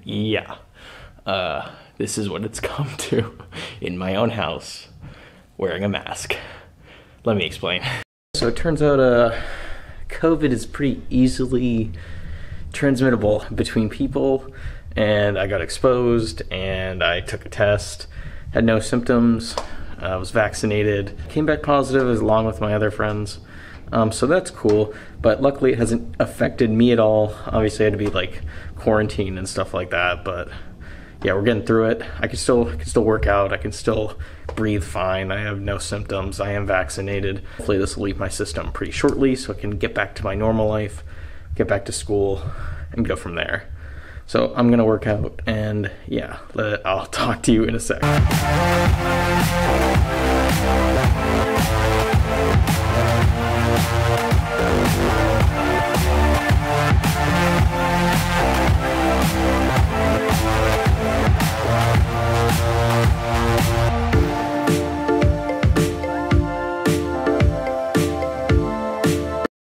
Yeah, this is what it's come to in my own house, wearing a mask. Let me explain. So it turns out COVID is pretty easily transmittable between people, and I got exposed and I took a test, had no symptoms, was vaccinated, came back positive along with my other friends. So that's cool, but luckily it hasn't affected me at all. Obviously I had to be like quarantined and stuff like that, but yeah, we're getting through it. I can still work out, I can still breathe fine, I have no symptoms, I am vaccinated. Hopefully this will leave my system pretty shortly so I can get back to my normal life, get back to school, and go from there. So I'm gonna work out, and yeah, I'll talk to you in a sec.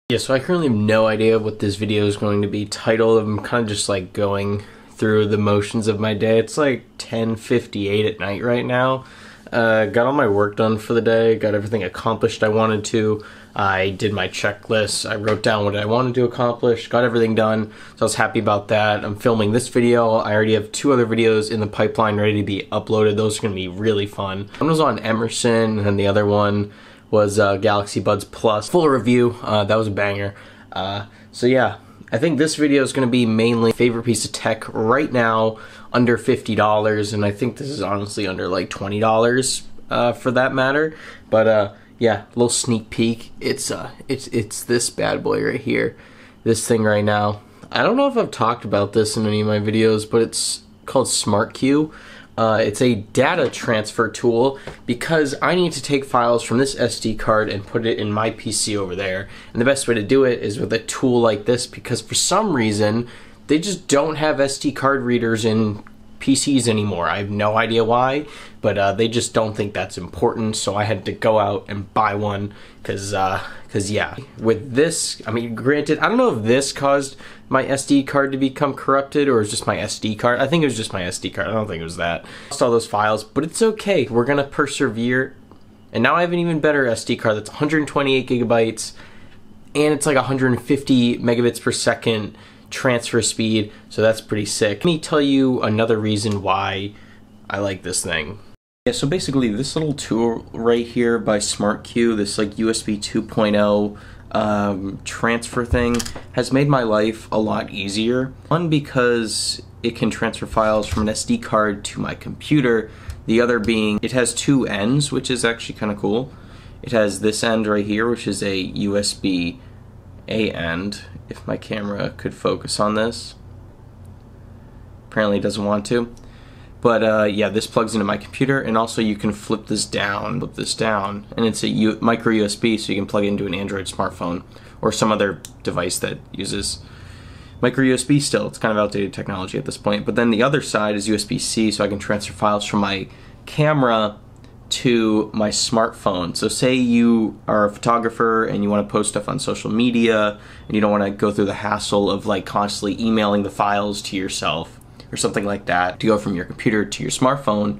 Yeah, so I currently have no idea what this video is going to be titled. I'm kind of just like going through the motions of my day. It's like 10:58 at night right now. Got all my work done for the day, got everything accomplished I wanted to. I did my checklist, I wrote down what I wanted to accomplish, got everything done, so I was happy about that. I'm filming this video. I already have 2 other videos in the pipeline ready to be uploaded. Those are going to be really fun. One was on Emerson, and the other one was Galaxy Buds Plus. Full review, that was a banger. So yeah, I think this video is going to be mainly favorite piece of tech right now, under $50, and I think this is honestly under like $20 for that matter. But yeah, a little sneak peek. It's this bad boy right here, this thing right now. I don't know if I've talked about this in any of my videos, but it's called SmartQ. It's a data transfer tool because I need to take files from this SD card and put it in my PC over there. And the best way to do it is with a tool like this, because for some reason they just don't have SD card readers in PCs anymore. I have no idea why, but they just don't think that's important, so I had to go out and buy one because yeah, with this, I mean, granted, I don't know if this caused my SD card to become corrupted or it's just my SD card. I think it was just my SD card. I don't think it was that. Lost all those files, but it's okay. We're gonna persevere. And now I have an even better SD card that's 128 gigabytes and it's like 150 megabits per second transfer speed, so that's pretty sick. Let me tell you another reason why I like this thing. Yeah, so basically this little tool right here by SmartQ, this like USB 2.0 transfer thing, has made my life a lot easier. One, because it can transfer files from an SD card to my computer. The other being it has 2 ends, which is actually kind of cool. It has this end right here, which is a USB-A end, if my camera could focus on this. Apparently it doesn't want to. But yeah, this plugs into my computer, and also you can flip this down, and it's a micro USB, so you can plug it into an Android smartphone or some other device that uses micro USB still. It's kind of outdated technology at this point. But then the other side is USB-C, so I can transfer files from my camera to my smartphone. So say you are a photographer and you want to post stuff on social media and you don't want to go through the hassle of like constantly emailing the files to yourself or something like that to go from your computer to your smartphone.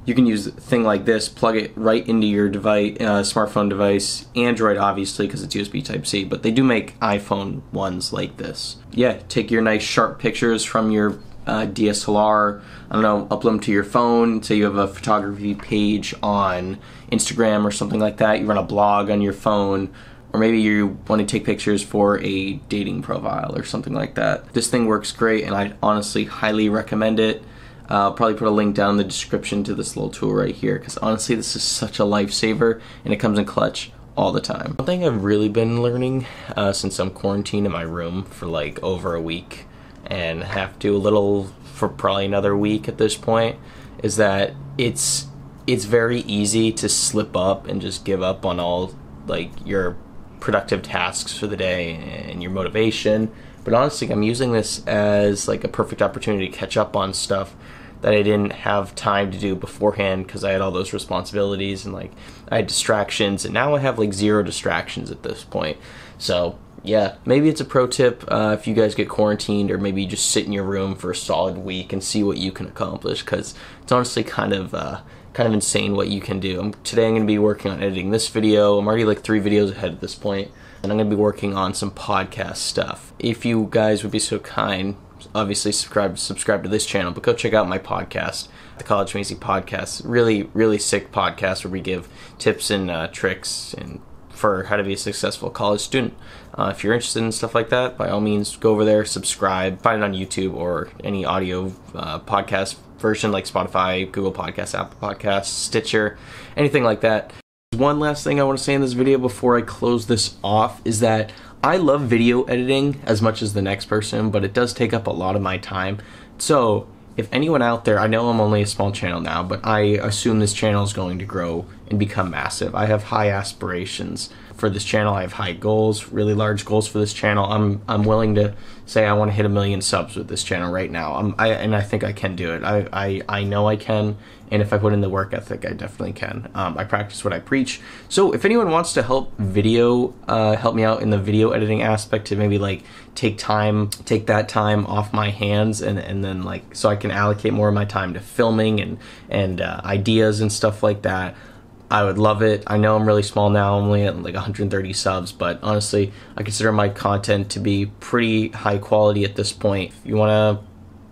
You can use a thing like this, plug it right into your device, smartphone device, Android obviously because it's USB Type-C, but they do make iPhone ones like this. Yeah, take your nice sharp pictures from your DSLR, I don't know, upload them to your phone. Say you have a photography page on Instagram or something like that, you run a blog on your phone, or maybe you want to take pictures for a dating profile or something like that. This thing works great, and I honestly highly recommend it. I'll probably put a link down in the description to this little tool right here, because honestly this is such a lifesaver and it comes in clutch all the time. One thing I've really been learning since I'm quarantined in my room for like over a week and have to a little for probably another week at this point, is that it's very easy to slip up and just give up on all like your productive tasks for the day and your motivation. But honestly, I'm using this as like a perfect opportunity to catch up on stuff that I didn't have time to do beforehand because I had all those responsibilities and like I had distractions, and now I have like 0 distractions at this point. So yeah, maybe it's a pro tip if you guys get quarantined, or maybe you just sit in your room for a solid week and see what you can accomplish, because it's honestly kind of insane what you can do. Today I'm going to be working on editing this video. I'm already like 3 videos ahead at this point, and I'm going to be working on some podcast stuff. If you guys would be so kind, obviously subscribe to this channel, but go check out my podcast, the College Amazing Podcast. Really sick podcast where we give tips and tricks and for how to be a successful college student. If you're interested in stuff like that, by all means, go over there, subscribe, find it on YouTube or any audio podcast version like Spotify, Google Podcasts, Apple Podcasts, Stitcher, anything like that. One last thing I want to say in this video before I close this off is that I love video editing as much as the next person, but it does take up a lot of my time. So if anyone out there, I know I'm only a small channel now, but I assume this channel is going to grow and become massive. I have high aspirations for this channel. I have high goals, really large goals for this channel. I'm willing to say I want to hit 1 million subs with this channel right now. I think I can do it. I know I can, and if I put in the work ethic, I definitely can. I practice what I preach. So if anyone wants to help me out in the video editing aspect, to maybe like take that time off my hands, and then like so I can allocate more of my time to filming and ideas and stuff like that, I would love it. I know I'm really small now, I'm only at like 130 subs, but honestly, I consider my content to be pretty high quality at this point. If you want to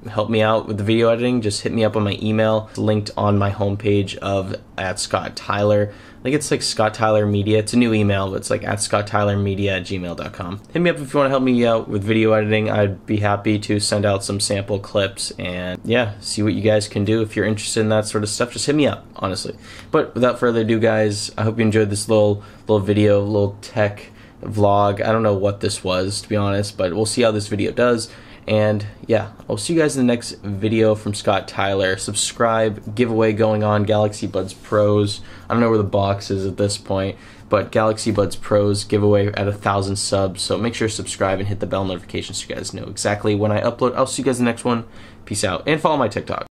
help me out with the video editing, just hit me up on my email. It's linked on my homepage of @ScottTyler. I think it's like Scott Tyler Media. It's a new email, but it's like @ScottTylerMedia@gmail.com. Hit me up if you want to help me out with video editing. I'd be happy to send out some sample clips and yeah, see what you guys can do. If you're interested in that sort of stuff, just hit me up, honestly. But without further ado, guys, I hope you enjoyed this little video, little tech vlog. I don't know what this was, to be honest, but we'll see how this video does. And yeah, I'll see you guys in the next video from Scott Tyler. Subscribe, giveaway going on, Galaxy Buds Pros. I don't know where the box is at this point, but Galaxy Buds Pros giveaway at 1,000 subs. So make sure to subscribe and hit the bell notification so you guys know exactly when I upload. I'll see you guys in the next one. Peace out, and follow my TikTok.